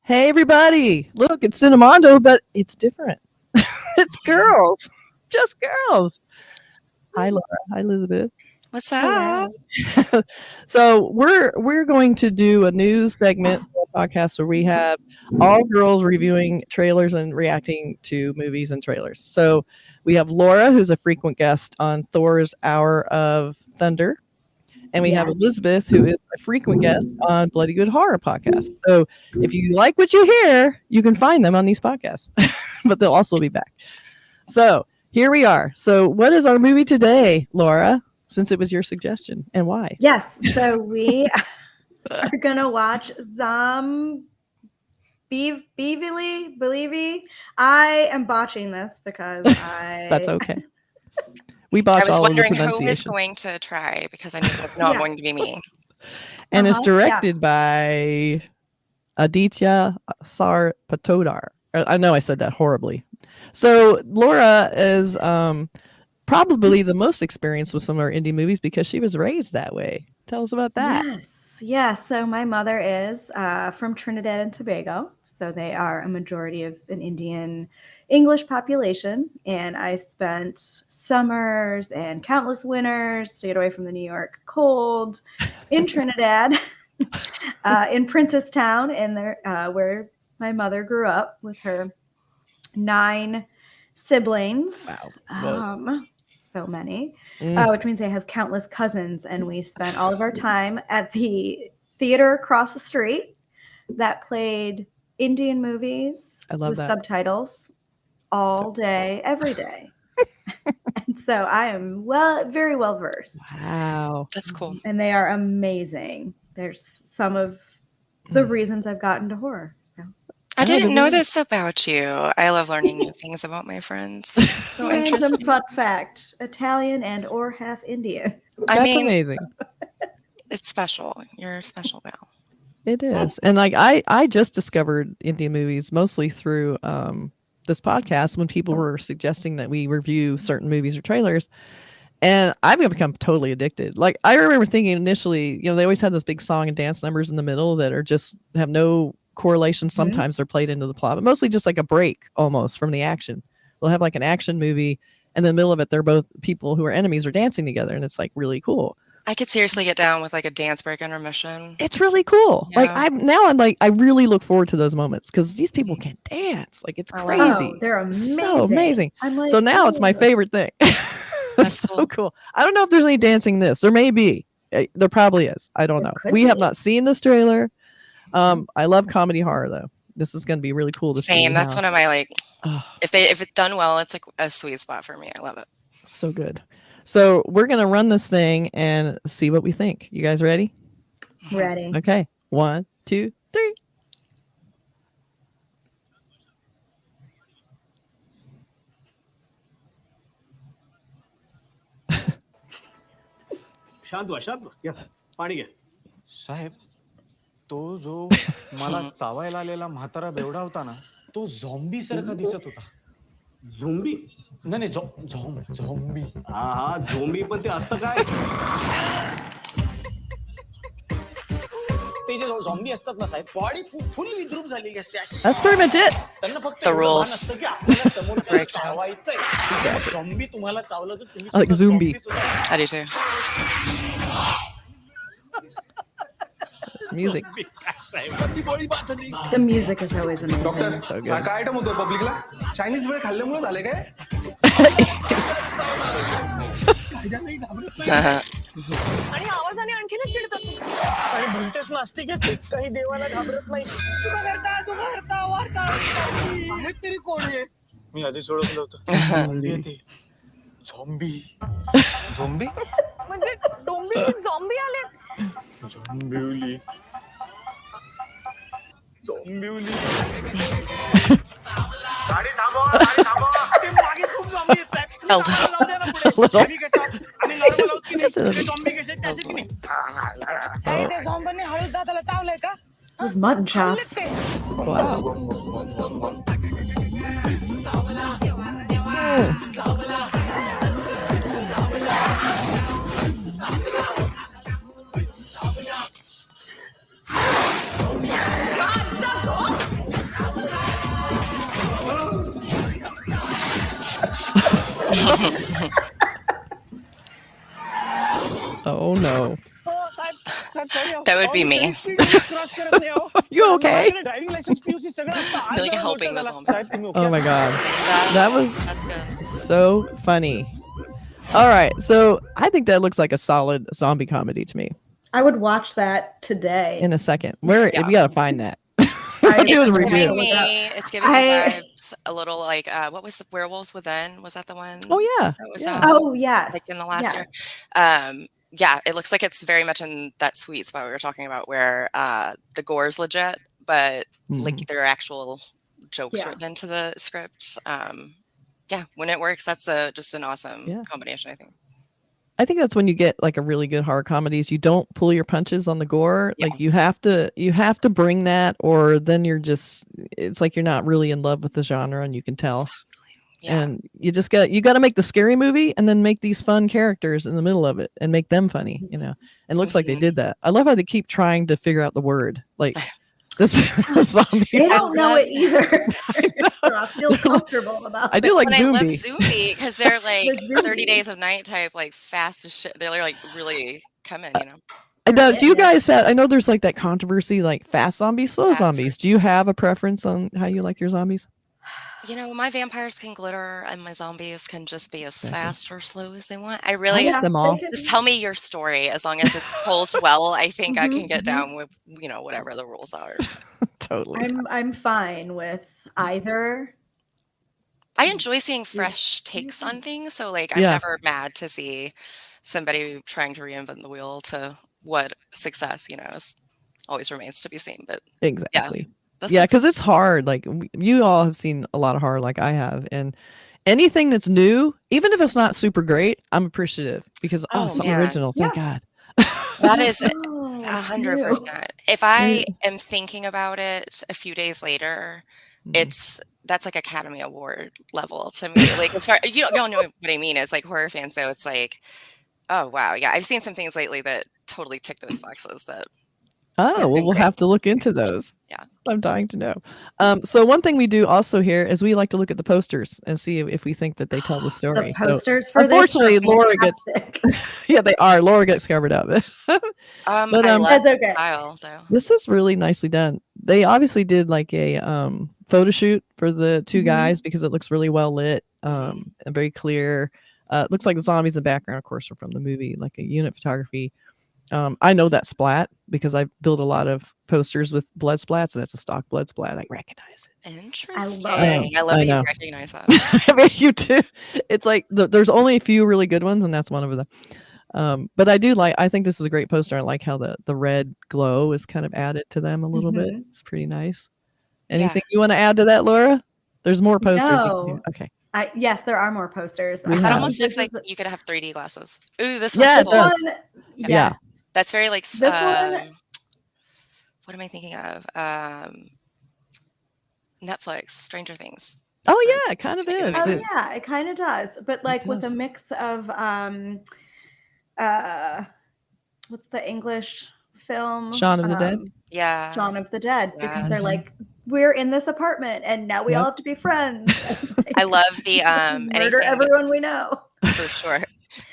Hey, everybody. Look, it's Cinemondo, but it's different. It's girls. Just girls. Hi, Lara. Hi, Elizabeth. What's up? So we're going to do a news segment for a podcast where we have all girls reviewing trailers and reacting to movies and trailers. So we have Laura, who's a frequent guest on Thor's Hour of Thunder. And we have Elizabeth, who is a frequent guest on Bloody Good Horror podcast. So if you like what you hear, you can find them on these podcasts, but they'll also be back. So here we are. So what is our movie today, Laura, since it was your suggestion, and why? Yes. So we are going to watch Zombivili. I am botching this because That's okay. We botch all of the pronunciation. I was wondering who is going to try because I knew it was not going to be me. And it's directed by Aditya Sarpotdar. I know I said that horribly. So Laura is probably the most experienced with some of our indie movies because she was raised that way. Tell us about that. Yes. So my mother is from Trinidad and Tobago. So they are a majority of an Indian English population. And I spent summers and countless winters to get away from the New York cold in Trinidad, in Princetown, where my mother grew up with her 9 siblings. Wow. So many, which means I have countless cousins. And we spent all of our time at the theater across the street that played Indian movies with subtitles all day, every day. And so I am very well versed. Wow. That's cool. And they are amazing. There's some of the reasons I've gotten to horror. So I didn't know this about you. I love learning new things about my friends. So random fun fact: Italian and or half Indian. That's amazing. It's special. You're a special gal. It is. And like I just discovered Indian movies mostly through this podcast when people were suggesting that we review certain movies or trailers. And I've become totally addicted. Like I remember thinking initially, they always had those big song and dance numbers in the middle that are just have no correlation. Sometimes they're played into the plot, but mostly just like a break almost from the action. They'll have like an action movie and in the middle of it, they're both people who are enemies are dancing together. And it's like really cool. I could seriously get down with like a dance break intermission. It's really cool. Yeah. Like I really look forward to those moments because these people can dance. Like it's crazy. Oh, they're amazing. So amazing. So now it's my favorite thing. That's so cool. I don't know if there's any dancing in this. There may be. There probably is. I don't know. We have not seen this trailer. I love comedy horror though. This is going to be really cool to see. Same. That's one of my if it's done well, it's like a sweet spot for me. I love it. So good. So we're going to run this thing and see what we think. You guys ready? Ready. Okay. 1, 2, 3. शांत व्हा या पाणी घ्या साहेब तो जो मला चावायला आलेला म्हातारा बेवडा होता ना तो झॉम्बी सारखा दिसत होता झोंबी नाही झॉम्बी हा झोंबी पण ते असतं काय ते जे झॉम्बी असतात ना साहेब बॉडी फुल विद्रूप झालेली असते अशी That's pretty much it. त्यांना फक्त The rules. असतं की आपल्याला समोर काय चावायचंय झॉम्बी तुम्हाला चावलं तर तुम्ही Like zombie. I do too. Music. The music is always amazing. Doctor काय आयटम होतोय पब्लिकला चायनीज वेळ खाल्ल्यामुळे झाले काय आणि आवाजाने आणखीनच चिडतात आणि म्हणतेस नास्तिक काही देवाला घाबरत नाही आहेत तरी कोण आहे मी आधीच ओळखलं होतं झॉम्बी झॉम्बी म्हणजे डोंबी झॉम्बी आले झॉम्बिवली झॉम्बिवली गाडी थांबवा ते मागे खूप झॉम्बी येतात आणि नॉर्मल होत की नाही झॉम्बी कसे त्याचे की नाही काही ते झॉम्बीने हळूच दादाला चावलंय का Those mutton chops. Oh no. That would be me. You okay? Like helping the zombies. Oh my god. That was That's good. so funny. All right. So I think that looks like a solid zombie comedy to me. I would watch that today. In a second. Where Yeah. we gotta find that. I- Do the It's review. giving me I- vibes a little like what was the Werewolves Within? Was that the one? Oh yeah. That was Yeah. Oh yes. like in the last Yes. year. Yeah, it looks like it's very much in that sweet spot we were talking about where the gore is legit, but like there are actual jokes Yeah. written into the script. Yeah, when it works, that's just an awesome combination, I think. I think that's when you get like a really good horror comedies. You don't pull your punches on the gore. Yeah. Like you have to bring that, or then it's like you're not really in love with the genre, and you can tell. Yeah. And you got to make the scary movie and then make these fun characters in the middle of it and make them funny, you know. And it looks like they did that. I love how they keep trying to figure out the word. Like this zombie. They don't know it either. I feel comfortable about I do like But I love Zombie. Zombie because they're like Like 30 Zombie. Days of Night type, like fast as shit. They're like really coming, you know. I know. Do you guys have? I know there's like that controversy, like fast zombies, slow Faster. zombies. Do you have a preference on how you like your zombies? You know, my vampires can glitter and my zombies can just be as Exactly. fast or slow as they want. I I really like them all. just tell me your story as long as it's told well. I think I can get down with, you know, whatever the rules are. Totally. I'm fine with either. I enjoy seeing fresh takes on things. So like I'm Yeah. never mad to see somebody trying to reinvent the wheel to what success, you know, always remains to be seen. But Exactly. this Yeah, looks- because it's hard. Like you all have seen a lot of horror, like I have, and anything that's new, even if it's not super great, I'm appreciative because Oh, something man. original. Thank God. that is Oh, 100%. If I am thinking about it a few days later, that's like Academy Award level to me. Like as far you don't know what I mean is like horror fans, so it's like, oh wow, yeah. I've seen some things lately that totally tick those boxes that Oh, well, been we'll great. have to look into those. Yeah. I'm dying to know. So one thing we do also here is we like to look at the posters and see if we think that they tell the story. The posters for unfortunately, this are Laura gets fantastic. yeah, they are. Laura gets covered up. But, I um, love That's the okay. style though. this is really nicely done. They obviously did like a photo shoot for the two guys because it looks really well lit and very clear. It looks like the zombies in the background, of course, are from the movie, like a unit photography. I know that splat because I build a lot of posters with blood splats, and it's a stock blood splat. I recognize it. Interesting. love it. I love I that know. you recognize that. I mean, you too. It's like there's only a few really good ones, and that's one of them. But I think this is a great poster. I like how the red glow is kind of added to them a little bit. It's pretty nice. Anything you want to add to that, Laura? There's more posters. we can do. No. Okay. Yes, there are more posters. We That have. almost This looks like is- you could have 3D glasses. Ooh, this Yeah, one's it cool. does. one. Yeah. Yes. That's very like This one- what am I thinking of? Netflix, Stranger Things. Oh That's yeah, it kind of Taking is. my Oh Is It- yeah, it kind of does, but like with does. a mix of what's the English film? Shaun of the Dead? Yeah. Shaun of the Dead, because they're Yes. like, we're in this apartment and now we all Yep. have to be friends. I love the murder anything everyone we know. for sure.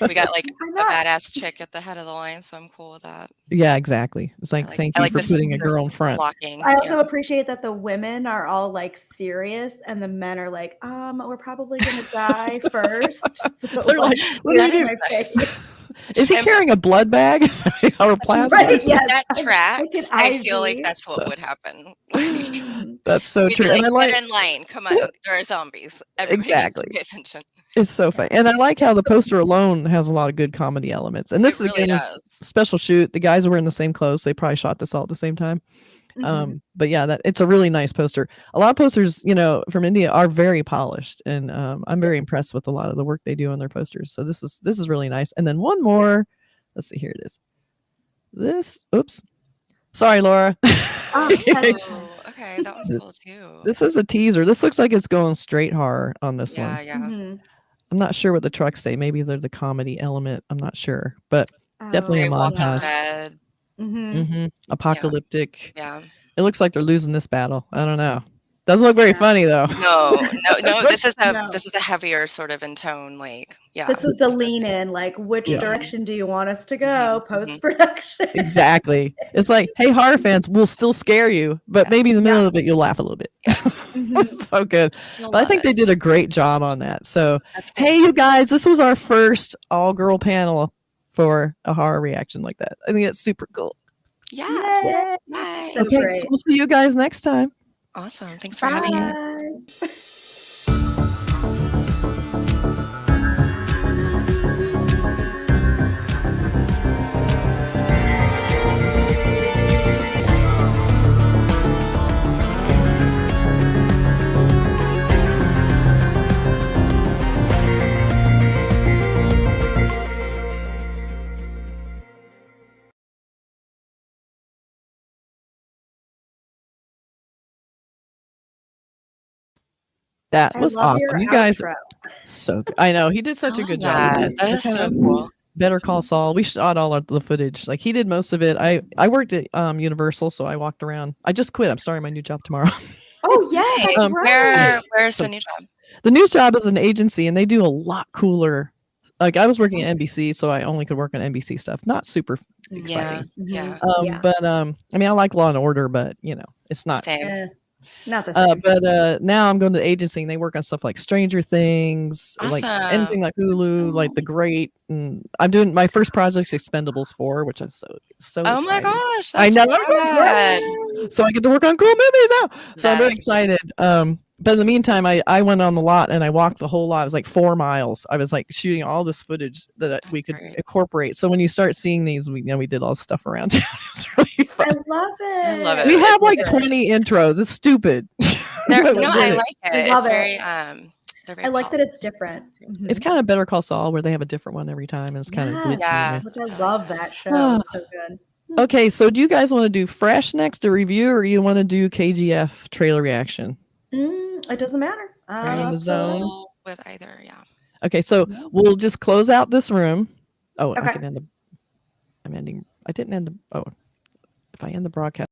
We got like Why a not? badass chick at the head of the line, so I'm cool with that. Yeah, exactly. It's like, I thank you like for this- putting a this girl in front. Blocking. I also yeah. appreciate that the women are all like serious and the men are like, we're probably gonna die first. So, They're like, what watch do you my do? face. Is he And- carrying a blood bag or a plasma? Right, yes. That I- tracks. I I feel like IV. that's what would happen. That's so We'd be true. like, And I like get in line. Come on, there are zombies. Everybody Exactly. needs to pay attention. it's so funny. And I like how the poster alone has a lot of good comedy elements. And this It really again is does. special shoot. The guys were in the same clothes. They probably shot this all at the same time. But yeah, that it's a really nice poster. A lot of posters, from India are very polished, and I'm very impressed with a lot of the work they do on their posters. So this is really nice. And then one more. Let's see. Here it is. Oops. Sorry, Laura. Oh, yeah. Oh, okay, that one's cool too. This is a teaser. This looks like it's going straight horror on this yeah, one. yeah. Mhm. I'm not sure what the trucks say. Maybe they're the comedy element. I'm not sure, but definitely a Very Walking montage. Dead. Mhm. Apocalyptic. Yeah. It looks like they're losing this battle. I don't know. Doesn't look very funny though. No. This is No. a heavier sort of in tone. Like, yeah. This is the lean in, like, which Yeah. direction do you want us to go Mhm, post production? Exactly. It's like, hey, horror fans, we'll still scare you, but maybe in the middle of it, you'll laugh a little bit. Yes. Mhm. So good. You'll But I love think it. they did a great job on that. So, That's cool. hey, you guys, this was our first all-girl panel for a horror reaction like that. I think that's super cool. Yes. Yay. Yay. So Okay, great. so we'll see you guys next time. Awesome. Thanks for having us. Bye. That I was love your awesome. You guys, outro. so good. I know he did such a good job. Yeah, that is so cool. Better Call Saul. We shot all of the footage. Like he did most of it. I worked at Universal, so I walked around. I just quit. I'm starting my new job tomorrow. Oh yeah, that's Um, right. Where's So- the new job? The news job is an agency, and they do a lot cooler. Like I was working at NBC, so I only could work on NBC stuff. Not super Yeah. exciting. Yeah. Yeah. But I mean, I like Law and Order, but it's not. Same. Not the same. But now I'm going to the agency, and they work on stuff like Stranger Things, like Awesome. anything like Hulu, like The Great. And I'm doing my first project's Expendables 4, which I'm so Oh my excited. gosh. I That's know. rad. So I get to work on cool movies now. So I'm very That's excited. But in the meantime, I went on the lot and I walked the whole lot. It was like 4 miles. I was like shooting all this footage that we could great. incorporate. So when you start seeing these, we did all this stuff around town. It's really I fun. love it. I love it. We have like It's- 20 intros. It's stupid. No, But we I did it. like I it. love It's it. very they're very I like that polished. it's different. Mhm. It's kind of Better Call Saul where they have a different one every time, and it's kind of glitzy. Yeah. Which I love that show. It's so good. Okay, so do you guys want to do fresh next to review, or you want to do KGF trailer reaction? It doesn't matter. Are you in the zone? Cool with either, yeah. Okay, so we'll just close out this room. Oh, I Okay. can end the. I'm ending. I didn't end the. Oh, if I end the broadcast.